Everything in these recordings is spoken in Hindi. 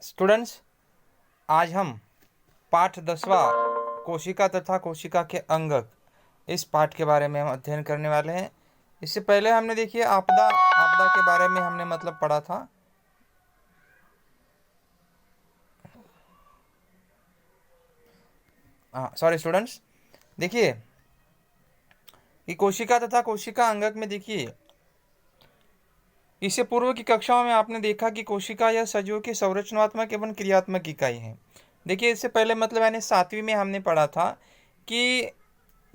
स्टूडेंट्स, आज हम पाठ 10वां कोशिका तथा कोशिका के अंगक इस पाठ के बारे में हम अध्ययन करने वाले हैं। इससे पहले हमने देखिए आपदा आपदा के बारे में हमने पढ़ा था। सॉरी स्टूडेंट्स, देखिए कि कोशिका तथा कोशिका अंगक में देखिए इससे पूर्व की कक्षाओं में आपने देखा कि कोशिका यह सजीवों की संरचनात्मक एवं क्रियात्मक इकाई है। देखिए इससे पहले यानी 7वीं में हमने पढ़ा था कि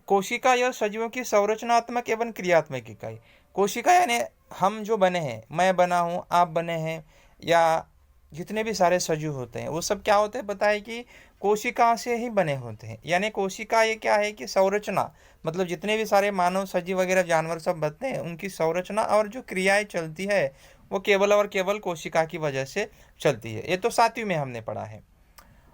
कोशिका यह सजीवों की संरचनात्मक एवं क्रियात्मक इकाई। कोशिका यानी हम जो बने हैं, मैं बना हूँ, आप बने हैं, या जितने भी सारे सजीव होते हैं वो सब क्या होते हैं पता है कि कोशिका से ही बने होते हैं। यानी कोशिका ये क्या है कि संरचना, मतलब जितने भी सारे मानव सजीव वगैरह जानवर सब बनते हैं उनकी संरचना और जो क्रियाएं चलती है वो केवल और केवल कोशिका की वजह से चलती है। ये तो 7वीं में हमने पढ़ा है।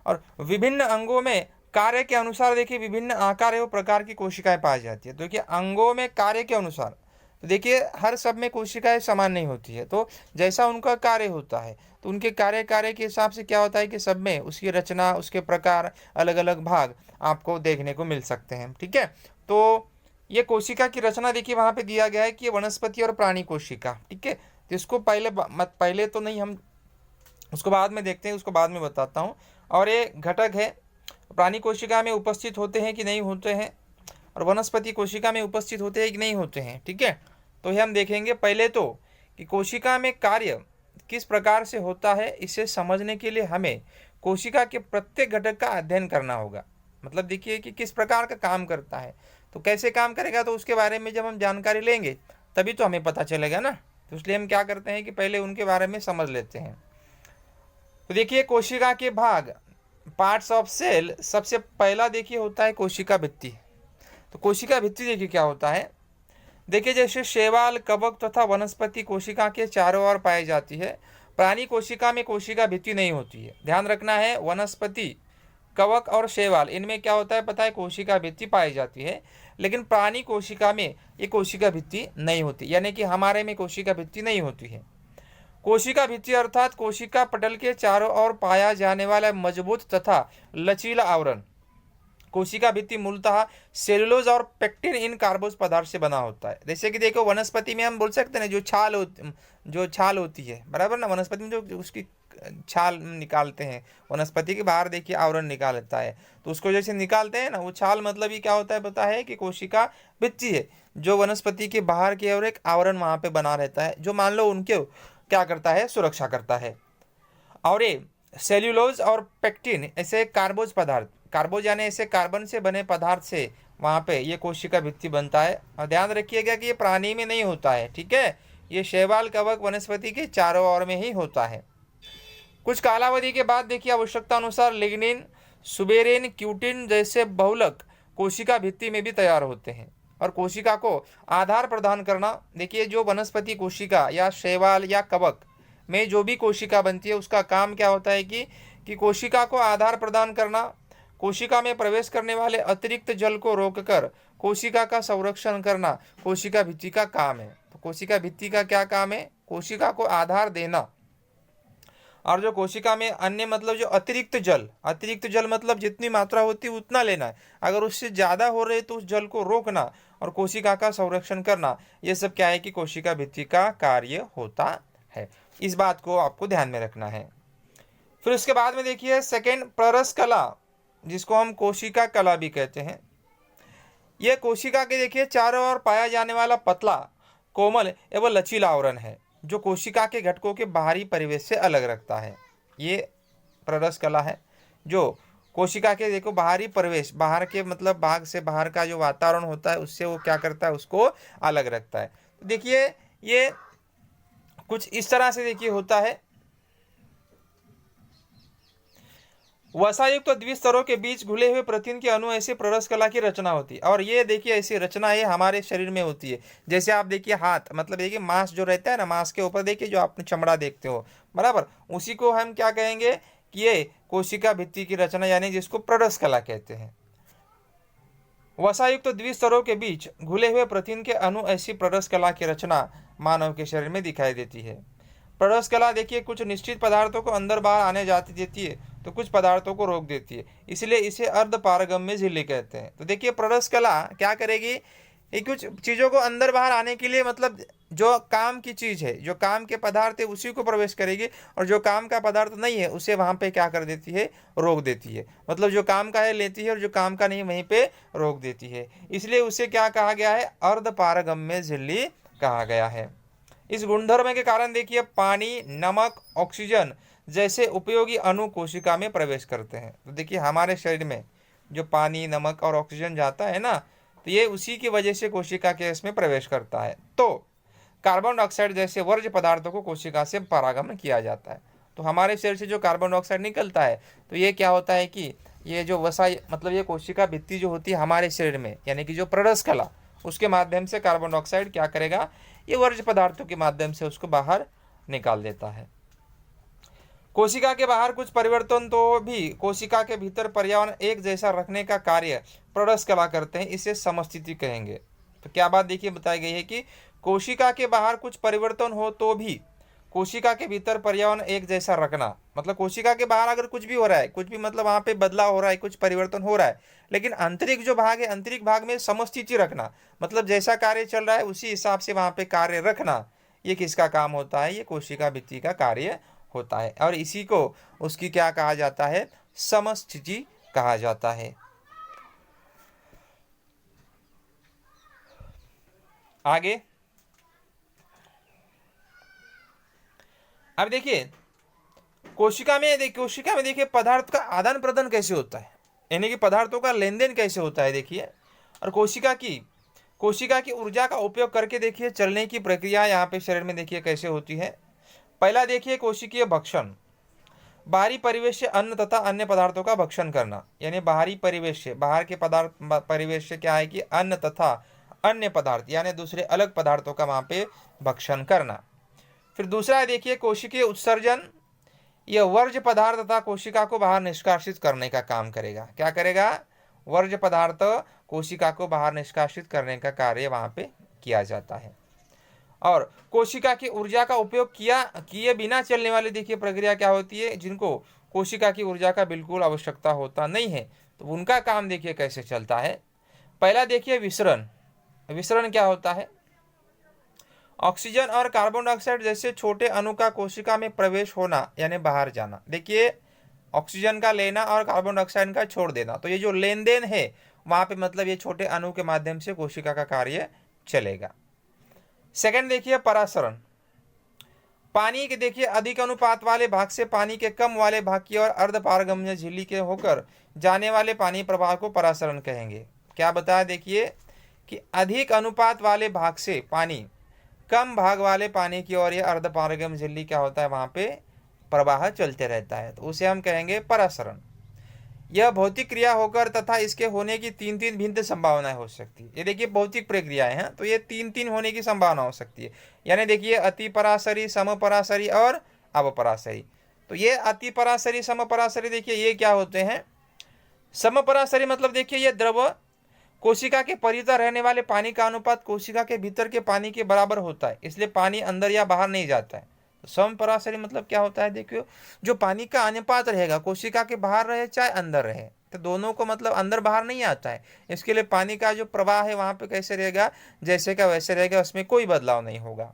और विभिन्न अंगों में कार्य के अनुसार देखिए विभिन्न आकार एवं प्रकार की कोशिकाएं पाई जाती है। तो देखिए अंगों में कार्य के अनुसार, तो देखिए हर सब में कोशिकाएं समान नहीं होती है, तो जैसा उनका कार्य होता है तो उनके कार्य के हिसाब से क्या होता है कि सब में उसकी रचना, उसके प्रकार, अलग अलग भाग आपको देखने को मिल सकते हैं। ठीक है, तो ये कोशिका की रचना देखिए वहां पे दिया गया है कि वनस्पति और प्राणी कोशिका। ठीक है, तो इसको पहले तो नहीं, हम उसको बाद में देखते हैं, उसको बाद में बताता हूँ। और ये घटक है, प्राणी कोशिका में उपस्थित होते हैं कि नहीं होते हैं, और वनस्पति कोशिका में उपस्थित होते हैं कि नहीं होते हैं। ठीक है, तो ये हम देखेंगे पहले तो कि कोशिका में कार्य किस प्रकार से होता है। इसे समझने के लिए हमें कोशिका के प्रत्येक घटक का अध्ययन करना होगा। मतलब देखिए कि किस प्रकार का काम करता है, तो कैसे काम करेगा, तो उसके बारे में जब हम जानकारी लेंगे तभी तो हमें पता चलेगा ना। तो इसलिए हम क्या करते हैं कि पहले उनके बारे में समझ लेते हैं। तो देखिए कोशिका के भाग, पार्ट्स ऑफ सेल, सबसे पहला देखिए होता है कोशिका भित्ति। तो कोशिका भित्ति देखिए क्या होता है। देखिए जैसे शैवाल, कवक तथा वनस्पति कोशिका के चारों ओर पाई जाती है, प्राणी कोशिका में कोशिका भित्ति नहीं होती है। ध्यान रखना है, वनस्पति, कवक और शैवाल इनमें क्या होता है पता है, कोशिका भित्ति पाई जाती है, लेकिन प्राणी कोशिका में ये कोशिका भित्ति नहीं होती, यानी कि हमारे में कोशिका भित्ति नहीं होती है। कोशिका भित्ति अर्थात कोशिका पटल के चारों ओर पाया जाने वाला मजबूत तथा लचीला आवरण। कोशिका भित्ति मूलतः सेलुलोज और पेक्टिन इन कार्बोज पदार्थ से बना होता है। जैसे कि देखो वनस्पति में हम बोल सकते हैं जो छाल होती है, बराबर ना, वनस्पति में जो उसकी छाल निकालते हैं, वनस्पति के बाहर देखिए आवरण निकालता है, तो उसको जैसे निकालते हैं ना, वो छाल मतलब ये क्या होता है पता है कि कोशिका भित्ति है, जो वनस्पति के बाहर की ओर एक आवरण वहां पे बना रहता है, जो मान लो उनके क्या करता है, सुरक्षा करता है। और ये सेल्यूलोज और पेक्टिन ऐसे कार्बोज पदार्थ, कार्बोज यानी ऐसे कार्बन से बने पदार्थ से वहाँ पे ये कोशिका भित्ति बनता है। और ध्यान रखिएगा कि ये प्राणी में नहीं होता है। ठीक है, ये शैवाल, कवक, वनस्पति के चारों ओर में ही होता है। कुछ कालावधि के बाद देखिए आवश्यकता अनुसार लिग्निन, सुबेरिन, क्यूटिन जैसे बहुलक कोशिका भित्ति में भी तैयार होते हैं। और कोशिका को आधार प्रदान करना, देखिए जो वनस्पति कोशिका या शैवाल या कवक में जो भी कोशिका बनती है उसका काम क्या होता है कि कोशिका को आधार प्रदान करना, कोशिका में प्रवेश करने वाले अतिरिक्त जल को रोककर कोशिका का संरक्षण करना कोशिका भित्ति का काम है। तो कोशिका भित्ति का क्या काम है, कोशिका को आधार देना। और जो कोशिका में अन्य मतलब जो अतिरिक्त जल मतलब जितनी मात्रा होती है उतना लेना है, अगर उससे ज़्यादा हो रहे तो उस जल को रोकना और कोशिका का संरक्षण करना, ये सब क्या है कि कोशिका भित्ति का कार्य होता है। इस बात को आपको ध्यान में रखना है। फिर उसके बाद में देखिए सेकेंड, प्ररस कला, जिसको हम कोशिका कला भी कहते हैं। यह कोशिका के देखिए चारों ओर पाया जाने वाला पतला, कोमल एवं लचीला आवरण है, जो कोशिका के घटकों के बाहरी परिवेश से अलग रखता है। ये प्ररस कला है जो कोशिका के देखो बाहरी परिवेश, बाहर के मतलब भाग से बाहर का जो वातावरण होता है उससे वो क्या करता है, उसको अलग रखता है। तो देखिए ये कुछ इस तरह से देखिए होता है। वसायुक्त तो द्विस्तरों के बीच घुले हुए प्रोटीन के अणु ऐसे प्ररस कला की रचना होती है। और ये देखिए ऐसी रचना ये हमारे शरीर में होती है। जैसे आप देखिए हाथ, मतलब देखिए मांस जो रहता है ना, मांस के ऊपर देखिए जो आप चमड़ा देखते हो, बराबर, उसी को हम क्या कहेंगे कि ये कोशिका भित्ति की रचना, यानी जिसको प्ररस कला कहते हैं। वसायुक्त तो द्विस्तरों के बीच घुले हुए प्रोटीन के अणु ऐसी प्ररस कला की रचना मानव के शरीर में दिखाई देती है। प्ररस कला देखिए कुछ निश्चित पदार्थों को अंदर बाहर आने जाती देती है, तो कुछ पदार्थों को रोक देती है, इसलिए इसे अर्ध पारगम्य झिल्ली कहते हैं। तो देखिए प्ररस कला क्या करेगी, ये कुछ चीज़ों को अंदर बाहर आने के लिए, मतलब जो काम की चीज़ है, जो काम के पदार्थ है उसी को प्रवेश करेगी, और जो काम का पदार्थ नहीं है उसे वहाँ पे क्या कर देती है, रोक देती है। मतलब जो काम का है लेती है और जो काम का नहीं वहीं पे रोक देती है, इसलिए उसे क्या कहा गया है, अर्ध पारगम्य झिल्ली कहा गया है। इस गुणधर्म के कारण देखिए पानी, नमक, ऑक्सीजन जैसे उपयोगी अणु कोशिका में प्रवेश करते हैं। तो देखिए हमारे शरीर में जो पानी, नमक और ऑक्सीजन जाता है ना, तो ये उसी की वजह से कोशिका के इसमें प्रवेश करता है। तो कार्बन डाइऑक्साइड जैसे वर्ज्य पदार्थों को कोशिका से परागमन किया जाता है। तो हमारे शरीर से जो कार्बन डाइऑक्साइड निकलता है, तो ये क्या होता है कि ये जो वसा, मतलब ये कोशिका भित्ति जो होती है हमारे शरीर में, यानी कि जो प्ररस कला, उसके माध्यम से कार्बन डाइऑक्साइड क्या करेगा, ये वर्ज्य पदार्थों के माध्यम से उसको बाहर निकाल देता है। कोशिका के बाहर कुछ परिवर्तन तो भी कोशिका के भीतर पर्यावरण एक जैसा रखने का कार्य प्ररस कला करते हैं, इसे समस्थिति कहेंगे। तो क्या बात देखिए बताई गई है कि कोशिका के बाहर कुछ परिवर्तन हो तो भी कोशिका के भीतर पर्यावरण एक जैसा रखना, मतलब कोशिका के बाहर अगर कुछ भी हो रहा है, कुछ भी मतलब वहाँ पे बदलाव हो रहा है, कुछ परिवर्तन हो रहा है, लेकिन आंतरिक जो भाग है, आंतरिक भाग में समस्थिति रखना, मतलब जैसा कार्य चल रहा है उसी हिसाब से वहाँ पे कार्य रखना, ये किसका काम होता है, ये कोशिका भित्ति का कार्य होता है। और इसी को उसकी क्या कहा जाता है, समस्थिति कहा जाता है। आगे अब देखिए कोशिका में देखिए पदार्थ का आदान प्रदान कैसे होता है, यानी कि पदार्थों का लेन देन कैसे होता है देखिए। और कोशिका की ऊर्जा का उपयोग करके देखिए चलने की प्रक्रिया यहाँ पे शरीर में देखिए कैसे होती है। पहला देखिए कोशिकीय भक्षण, बाहरी परिवेश से अन्न तथा अन्य पदार्थों का भक्षण करना, यानी बाहरी परिवेश से, बाहर के परिवेश से क्या है कि अन्न तथा अन्य पदार्थ यानी दूसरे अलग पदार्थों का वहाँ पे भक्षण करना। फिर दूसरा देखिए कोशिकीय उत्सर्जन, यह वर्ज्य पदार्थ तथा कोशिका को बाहर निष्कासित करने का काम करेगा। क्या करेगा, वर्ज्य पदार्थ कोशिका को बाहर निष्कासित करने का कार्य वहाँ पे किया जाता है। और कोशिका की ऊर्जा का उपयोग किए बिना चलने वाली देखिए प्रक्रिया क्या होती है, जिनको कोशिका की ऊर्जा का बिल्कुल आवश्यकता होता नहीं है, तो उनका काम देखिए कैसे चलता है। पहला देखिए विसरण क्या होता है, ऑक्सीजन और कार्बन डाइऑक्साइड जैसे छोटे अणु का कोशिका में प्रवेश होना यानी बाहर जाना। देखिए ऑक्सीजन का लेना और कार्बन डाइऑक्साइड का छोड़ देना, तो ये जो लेन देन है वहाँ पे मतलब ये छोटे अणु के माध्यम से कोशिका का कार्य चलेगा। सेकंड देखिए परासरण, पानी के देखिए अधिक अनुपात वाले भाग से पानी के कम वाले भाग की और अर्ध पारगम्य झिल्ली के होकर जाने वाले पानी प्रवाह को परासरण कहेंगे। क्या बताया देखिए कि अधिक अनुपात वाले भाग से पानी कम भाग वाले पानी की ओर यह अर्ध पारगम्य झिल्ली क्या होता है, वहाँ पे प्रवाह चलते रहता है, तो उसे हम कहेंगे परासरण। यह भौतिक क्रिया होकर तथा इसके होने की तीन भिन्न संभावनाएं हो सकती है। ये देखिए भौतिक प्रक्रियाएं हैं, तो ये तीन होने की संभावना हो सकती है। यानी देखिए अति परासरी, सम परासरी और अवपरासरी। तो ये अति परासरी, सम परासरी देखिए ये क्या होते हैं। सम परासरी मतलब देखिए ये द्रव कोशिका के परितः रहने वाले पानी का अनुपात कोशिका के भीतर के पानी के बराबर होता है, इसलिए पानी अंदर या बाहर नहीं जाता है। सम परासरी मतलब क्या होता है, देखियो जो पानी का अनुपात रहेगा कोशिका के बाहर रहे चाहे अंदर रहे, तो दोनों को मतलब अंदर बाहर नहीं आता है, इसके लिए पानी का जो प्रवाह है वहाँ पे कैसे रहेगा, जैसे का वैसे रहेगा, उसमें कोई बदलाव नहीं होगा।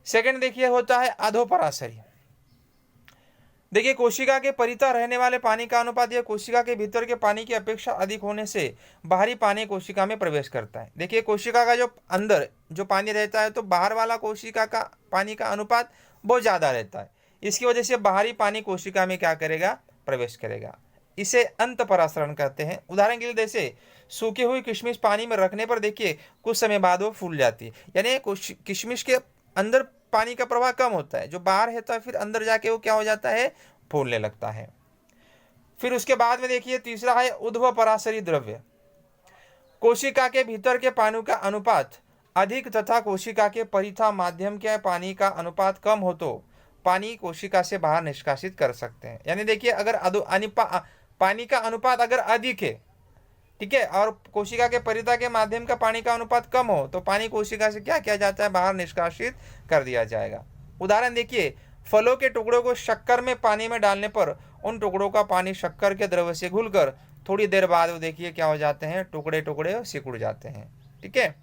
सेकंड देखिए होता है अधोपरासरी। देखिए कोशिका के परितः रहने वाले पानी का अनुपात या कोशिका के भीतर के पानी की अपेक्षा अधिक होने से बाहरी पानी कोशिका में प्रवेश करता है। देखिए कोशिका का जो अंदर जो पानी रहता है, तो बाहर वाला कोशिका का पानी का अनुपात बहुत ज़्यादा रहता है, इसकी वजह से बाहरी पानी कोशिका में क्या करेगा, प्रवेश करेगा। इसे अंत परासरण कहते हैं। उदाहरण के लिए जैसे सूखी हुई किशमिश पानी में रखने पर देखिए कुछ समय बाद वो फूल जाती है, यानी किशमिश के अंदर पानी का प्रवाह कम होता है, जो बाहर है तो फिर अंदर जाके वो क्या हो जाता है, फूलने लगता है। फिर उसके बाद में देखिए तीसरा है ऊर्ध्व परासरी द्रव्य। कोशिका के भीतर के पानी का अनुपात अधिक तथा कोशिका के परिथा माध्यम के पानी का अनुपात कम हो तो पानी कोशिका से बाहर निष्कासित कर सकते हैं। यानी देखिए अगर पानी का अनुपात अगर अधिक है, ठीक है, और कोशिका के परिधा के माध्यम का पानी का अनुपात कम हो, तो पानी कोशिका से क्या किया जाता है, बाहर निष्कासित कर दिया जाएगा। उदाहरण देखिए, फलों के टुकड़ों को शक्कर में पानी में डालने पर उन टुकड़ों का पानी शक्कर के द्रव से घुलकर थोड़ी देर बाद वो देखिए क्या हो जाते हैं, टुकड़े टुकड़े सिकुड़ जाते हैं। ठीक है।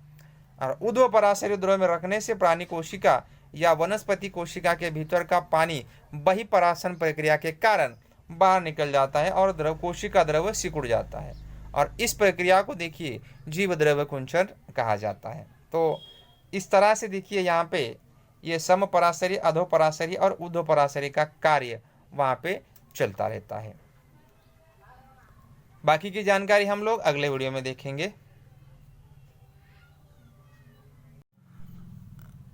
और ऊर्ध्वपराशरी द्रव में रखने से प्राणी कोशिका या वनस्पति कोशिका के भीतर का पानी बहिपरासन प्रक्रिया के कारण बाहर निकल जाता है और द्रव कोशिका द्रव सिकुड़ जाता है, और इस प्रक्रिया को देखिए जीव द्रव्य कुंचन कहा जाता है। तो इस तरह से देखिए यहाँ पे ये समपराशरी, अधोपराशरी और ऊर्ध्वपराशरी का कार्य वहाँ पे चलता रहता है। बाकी की जानकारी हम लोग अगले वीडियो में देखेंगे।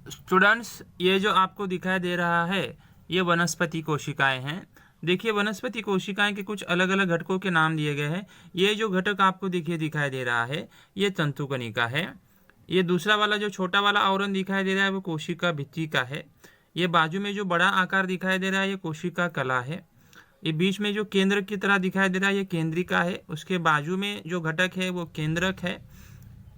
स्टूडेंट्स, ये जो आपको दिखाई दे रहा है ये वनस्पति कोशिकाएं हैं। देखिए वनस्पति कोशिकाएं के कुछ अलग अलग घटकों के नाम दिए गए हैं। ये जो घटक आपको देखिए दिखाई दे रहा है ये तंतुकणिका है। ये दूसरा वाला जो छोटा वाला आवरण दिखाई दे रहा है वो कोशिका भित्ति का है। ये बाजू में जो बड़ा आकार दिखाई दे रहा है ये कोशिका कला है। ये बीच में जो केंद्र की तरह दिखाई दे रहा है ये केंद्रिका है। उसके बाजू में जो घटक है वो केंद्रक है।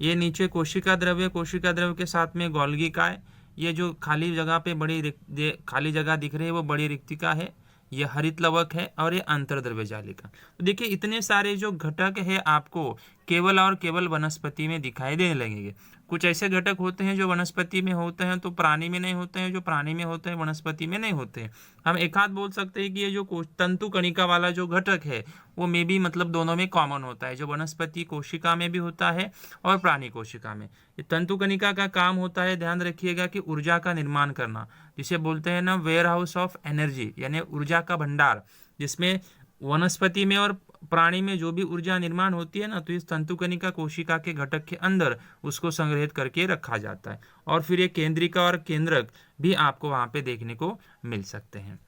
ये नीचे कोशिका द्रव्य के साथ में गोल्गिका है। ये जो खाली जगह पे खाली जगह दिख रही है वो बड़ी रिक्तिका है। ये हरित लवक है और ये अंतर्द्रव्य जालिका। तो देखिए इतने सारे जो घटक है आपको केवल और केवल वनस्पति में दिखाई देने लगेंगे। कुछ ऐसे घटक होते हैं जो वनस्पति में होते हैं तो प्राणी में नहीं होते हैं, जो प्राणी में होते हैं वनस्पति में नहीं होते हैं। हम एक हाथ बोल सकते हैं कि ये जो तंतु कणिका वाला जो घटक है वो में भी मतलब दोनों में कॉमन होता है, जो वनस्पति कोशिका में भी होता है और प्राणी कोशिका में। ये तंतु कणिका का काम होता है, ध्यान रखिएगा, कि ऊर्जा का निर्माण करना, जिसे बोलते हैं ना वेयर हाउस ऑफ एनर्जी, यानी ऊर्जा का भंडार, जिसमें वनस्पति में और प्राणी में जो भी ऊर्जा निर्माण होती है ना, तो इस तंतुकणिका कोशिका के घटक के अंदर उसको संग्रहित करके रखा जाता है। और फिर ये केंद्रिका और केंद्रक भी आपको वहाँ पे देखने को मिल सकते हैं।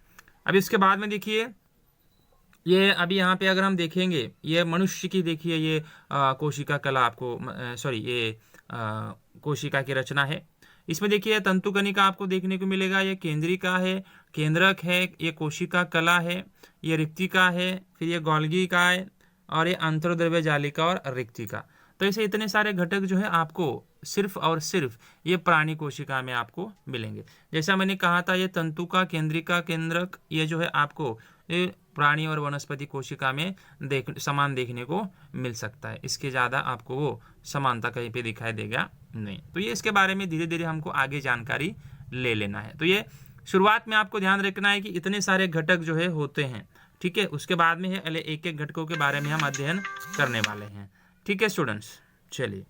अब इसके बाद में देखिए ये अभी यहाँ पे अगर हम देखेंगे ये मनुष्य की देखिए ये कोशिका कला आपको ये कोशिका की रचना है। इसमें देखिए तंतुकणिका आपको देखने को मिलेगा, ये केंद्रिका है, केंद्रक है, ये कोशिका कला है, ये रिक्तिका है, फिर ये गोल्गिका है और ये अंतर्द्रव्य जालिका और रिक्तिका। तो ऐसे इतने सारे घटक जो है आपको सिर्फ और सिर्फ ये प्राणी कोशिका में आपको मिलेंगे। जैसा मैंने कहा था ये तंतुका, केंद्रिका, केंद्रक ये जो है आपको ये प्राणी और वनस्पति कोशिका में समान देखने को मिल सकता है। इसके ज़्यादा आपको वो समानता कहीं पे दिखाई देगा नहीं। तो ये इसके बारे में धीरे धीरे हमको आगे जानकारी ले लेना है। तो ये शुरुआत में आपको ध्यान रखना है कि इतने सारे घटक जो है होते हैं। ठीक है, उसके बाद में है एक एक घटकों के बारे में हम अध्ययन करने वाले हैं। ठीक है स्टूडेंट्स, चलिए।